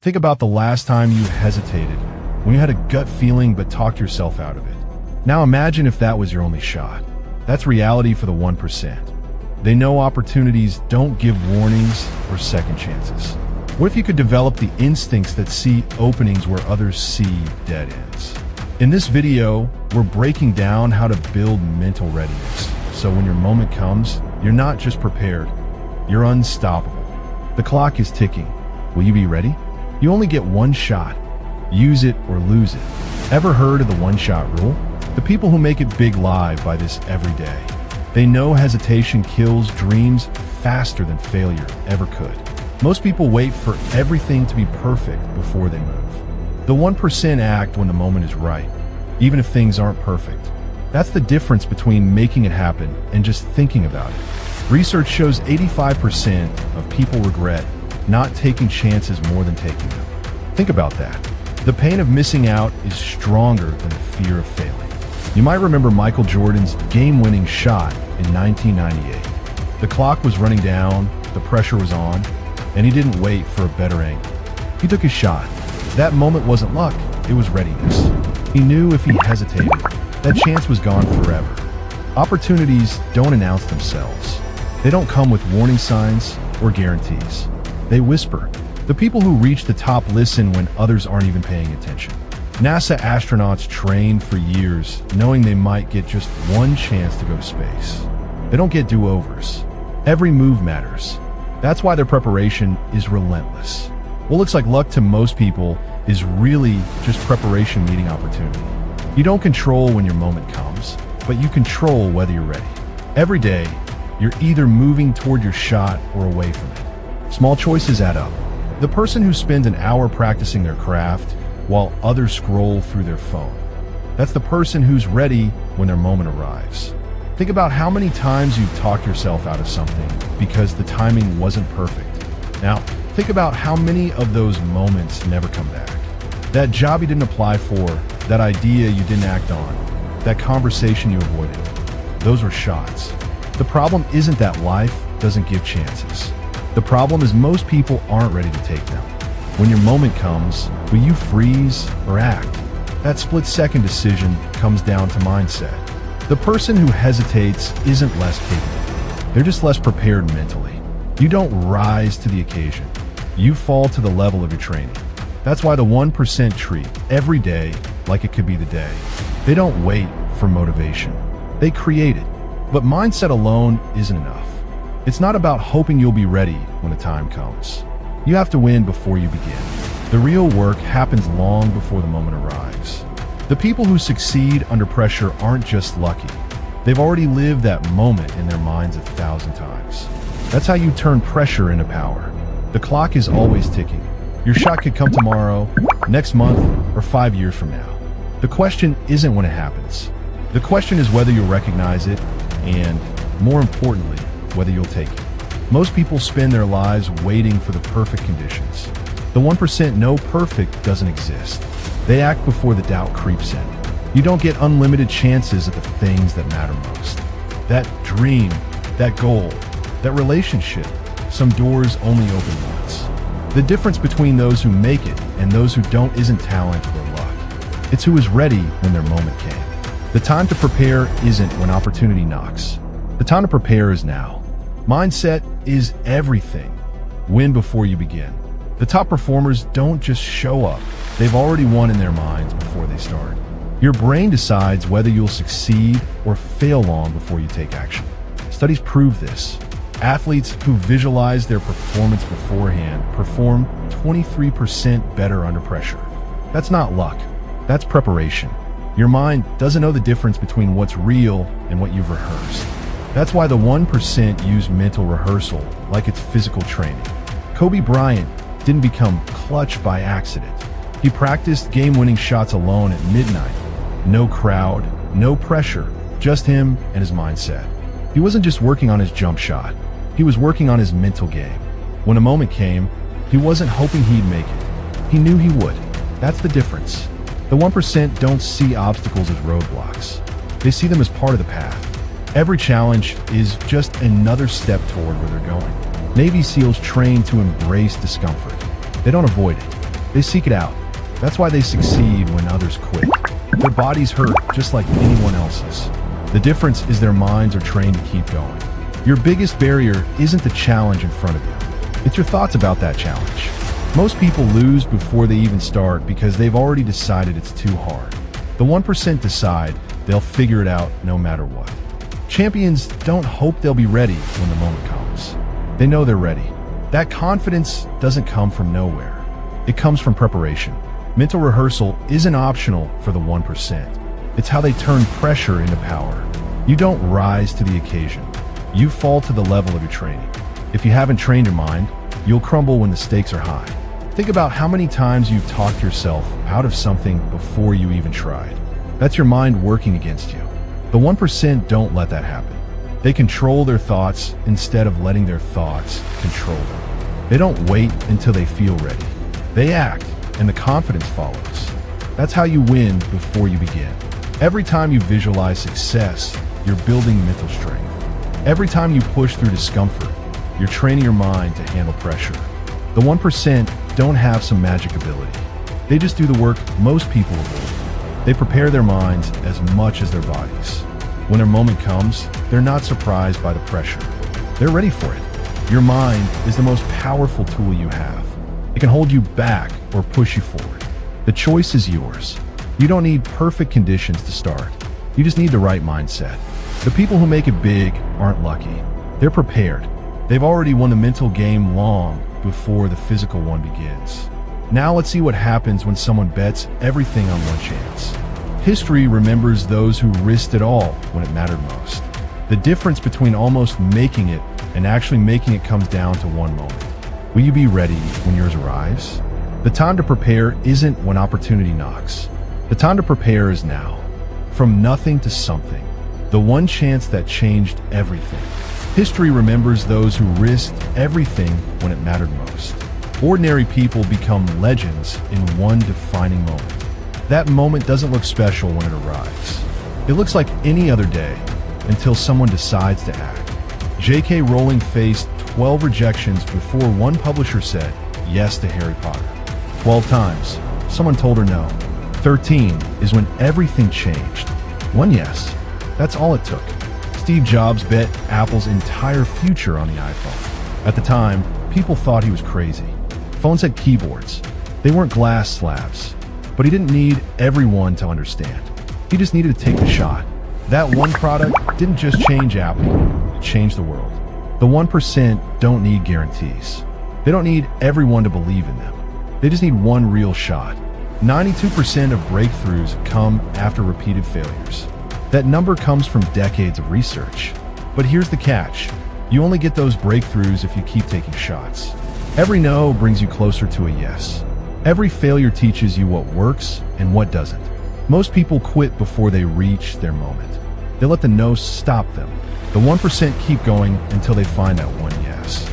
Think about the last time you hesitated, when you had a gut feeling but talked yourself out of it. Now imagine if that was your only shot. That's reality for the 1%. They know opportunities don't give warnings or second chances. What if you could develop the instincts that see openings where others see dead ends? In this video, we're breaking down how to build mental readiness. So when your moment comes, you're not just prepared, you're unstoppable. The clock is ticking. Will you be ready? You only get one shot. Use it or lose it. Ever heard of the one-shot rule? The people who make it big live by this every day. They know hesitation kills dreams faster than failure ever could. Most people wait for everything to be perfect before they move. The 1% act when the moment is right, even if things aren't perfect. That's the difference between making it happen and just thinking about it. Research shows 85% of people regret not taking chances more than taking them. Think about that. The pain of missing out is stronger than the fear of failing. You might remember Michael Jordan's game-winning shot in 1998. The clock was running down, the pressure was on, and he didn't wait for a better angle. He took his shot. That moment wasn't luck, it was readiness. He knew if he hesitated, that chance was gone forever. Opportunities don't announce themselves. They don't come with warning signs or guarantees. They whisper. The people who reach the top listen when others aren't even paying attention. NASA astronauts train for years, knowing they might get just one chance to go to space. They don't get do-overs. Every move matters. That's why their preparation is relentless. What looks like luck to most people is really just preparation meeting opportunity. You don't control when your moment comes, but you control whether you're ready. Every day, you're either moving toward your shot or away from it. Small choices add up. The person who spends an hour practicing their craft while others scroll through their phone. That's the person who's ready when their moment arrives. Think about how many times you've talked yourself out of something because the timing wasn't perfect. Now, think about how many of those moments never come back. That job you didn't apply for, that idea you didn't act on, that conversation you avoided. Those were shots. The problem isn't that life doesn't give chances. The problem is most people aren't ready to take them. When your moment comes, will you freeze or act? That split-second decision comes down to mindset. The person who hesitates isn't less capable. They're just less prepared mentally. You don't rise to the occasion. You fall to the level of your training. That's why the 1% treat every day like it could be the day. They don't wait for motivation. They create it. But mindset alone isn't enough. It's not about hoping you'll be ready when the time comes. You have to win before you begin. The real work happens long before the moment arrives. The people who succeed under pressure aren't just lucky. They've already lived that moment in their minds 1,000 times. That's how you turn pressure into power. The clock is always ticking. Your shot could come tomorrow, next month, or 5 years from now. The question isn't when it happens. The question is whether you'll recognize it and, more importantly, whether you'll take it. Most people spend their lives waiting for the perfect conditions. The 1% know perfect doesn't exist. They act before the doubt creeps in. You don't get unlimited chances at the things that matter most. That dream, that goal, that relationship, some doors only open once. The difference between those who make it and those who don't isn't talent or luck. It's who is ready when their moment came. The time to prepare isn't when opportunity knocks. The time to prepare is now. Mindset is everything. Win before you begin. The top performers don't just show up. They've already won in their minds before they start. Your brain decides whether you'll succeed or fail long before you take action. Studies prove this. Athletes who visualize their performance beforehand perform 23% better under pressure. That's not luck. That's preparation. Your mind doesn't know the difference between what's real and what you've rehearsed. That's why the 1% use mental rehearsal like it's physical training. Kobe Bryant didn't become clutch by accident. He practiced game-winning shots alone at midnight. No crowd, no pressure, just him and his mindset. He wasn't just working on his jump shot. He was working on his mental game. When a moment came, he wasn't hoping he'd make it. He knew he would. That's the difference. The 1% don't see obstacles as roadblocks. They see them as part of the path. Every challenge is just another step toward where they're going. Navy SEALs train to embrace discomfort. They don't avoid it. They seek it out. That's why they succeed when others quit. Their bodies hurt just like anyone else's. The difference is their minds are trained to keep going. Your biggest barrier isn't the challenge in front of you. It's your thoughts about that challenge. Most people lose before they even start because they've already decided it's too hard. The 1% decide they'll figure it out no matter what. Champions don't hope they'll be ready when the moment comes. They know they're ready. That confidence doesn't come from nowhere. It comes from preparation. Mental rehearsal isn't optional for the 1%. It's how they turn pressure into power. You don't rise to the occasion. You fall to the level of your training. If you haven't trained your mind, you'll crumble when the stakes are high. Think about how many times you've talked yourself out of something before you even tried. That's your mind working against you. The 1% don't let that happen. They control their thoughts instead of letting their thoughts control them. They don't wait until they feel ready. They act, and the confidence follows. That's how you win before you begin. Every time you visualize success, you're building mental strength. Every time you push through discomfort, you're training your mind to handle pressure. The 1% don't have some magic ability. They just do the work most people avoid. They prepare their minds as much as their bodies. When their moment comes, they're not surprised by the pressure. They're ready for it. Your mind is the most powerful tool you have. It can hold you back or push you forward. The choice is yours. You don't need perfect conditions to start. You just need the right mindset. The people who make it big aren't lucky. They're prepared. They've already won the mental game long before the physical one begins. Now let's see what happens when someone bets everything on one chance. History remembers those who risked it all when it mattered most. The difference between almost making it and actually making it comes down to one moment. Will you be ready when yours arrives? The time to prepare isn't when opportunity knocks. The time to prepare is now. From nothing to something. The one chance that changed everything. History remembers those who risked everything when it mattered most. Ordinary people become legends in one defining moment. That moment doesn't look special when it arrives. It looks like any other day until someone decides to act. J.K. Rowling faced 12 rejections before one publisher said yes to Harry Potter. 12 times, someone told her no. 13 is when everything changed. One yes, that's all it took. Steve Jobs bet Apple's entire future on the iPhone. At the time, people thought he was crazy. Phones had keyboards. They weren't glass slabs. But he didn't need everyone to understand. He just needed to take the shot. That one product didn't just change Apple, it changed the world. The 1% don't need guarantees. They don't need everyone to believe in them. They just need one real shot. 92% of breakthroughs come after repeated failures. That number comes from decades of research. But here's the catch. You only get those breakthroughs if you keep taking shots. Every no brings you closer to a yes. Every failure teaches you what works and what doesn't. Most people quit before they reach their moment. They let the no stop them. The 1% keep going until they find that one yes.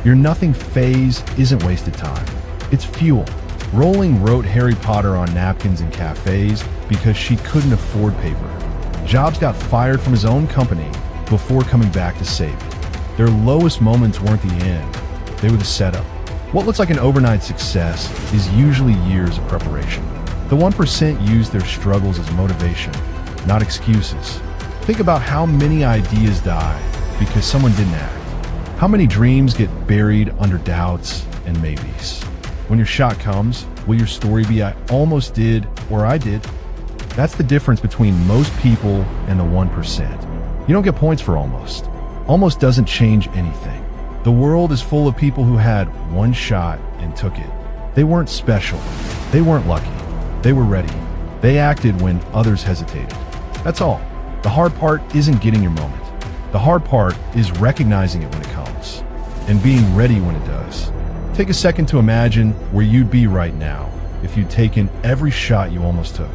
Your nothing phase isn't wasted time. It's fuel. Rowling wrote Harry Potter on napkins in cafes because she couldn't afford paper. Jobs got fired from his own company before coming back to save it. Their lowest moments weren't the end. They were the setup. What looks like an overnight success is usually years of preparation. The 1% use their struggles as motivation, not excuses. Think about how many ideas die because someone didn't act. How many dreams get buried under doubts and maybes. When your shot comes, will your story be I almost did or I did? That's the difference between most people and the 1%. You don't get points for almost. Almost doesn't change anything. The world is full of people who had one shot and took it. They weren't special. They weren't lucky. They were ready. They acted when others hesitated. That's all. The hard part isn't getting your moment. The hard part is recognizing it when it comes and being ready when it does. Take a second to imagine where you'd be right now if you'd taken every shot you almost took.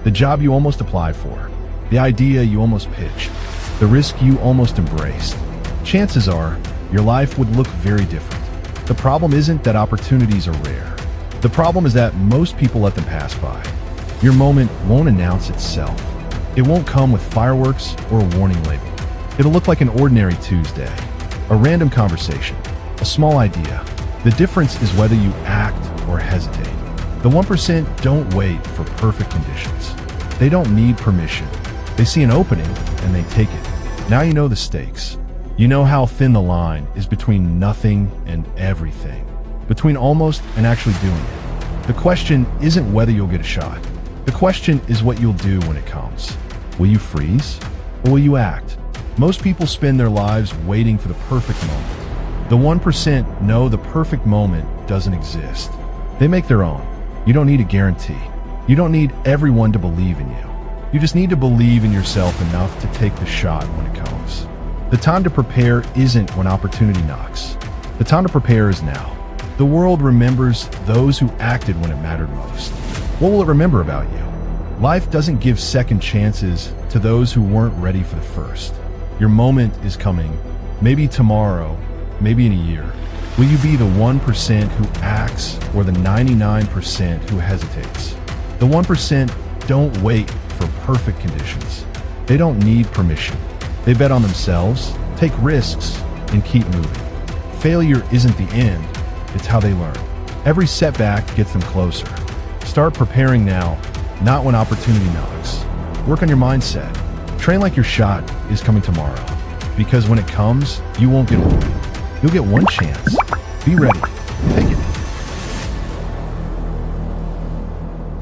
The job you almost applied for. The idea you almost pitched. The risk you almost embraced. Chances are, your life would look very different. The problem isn't that opportunities are rare. The problem is that most people let them pass by. Your moment won't announce itself. It won't come with fireworks or a warning label. It'll look like an ordinary Tuesday, a random conversation, a small idea. The difference is whether you act or hesitate. The 1% don't wait for perfect conditions. They don't need permission. They see an opening and they take it. Now you know the stakes. You know how thin the line is between nothing and everything, between almost and actually doing it. The question isn't whether you'll get a shot. The question is what you'll do when it comes. Will you freeze or will you act? Most people spend their lives waiting for the perfect moment. The 1% know the perfect moment doesn't exist. They make their own. You don't need a guarantee. You don't need everyone to believe in you. You just need to believe in yourself enough to take the shot when it comes. The time to prepare isn't when opportunity knocks. The time to prepare is now. The world remembers those who acted when it mattered most. What will it remember about you? Life doesn't give second chances to those who weren't ready for the first. Your moment is coming, maybe tomorrow, maybe in a year. Will you be the 1% who acts or the 99% who hesitates? The 1% don't wait for perfect conditions. They don't need permission. They bet on themselves, take risks, and keep moving. Failure isn't the end, it's how they learn. Every setback gets them closer. Start preparing now, not when opportunity knocks. Work on your mindset. Train like your shot is coming tomorrow. Because when it comes, you won't get one. You'll get one chance. Be ready. Take it.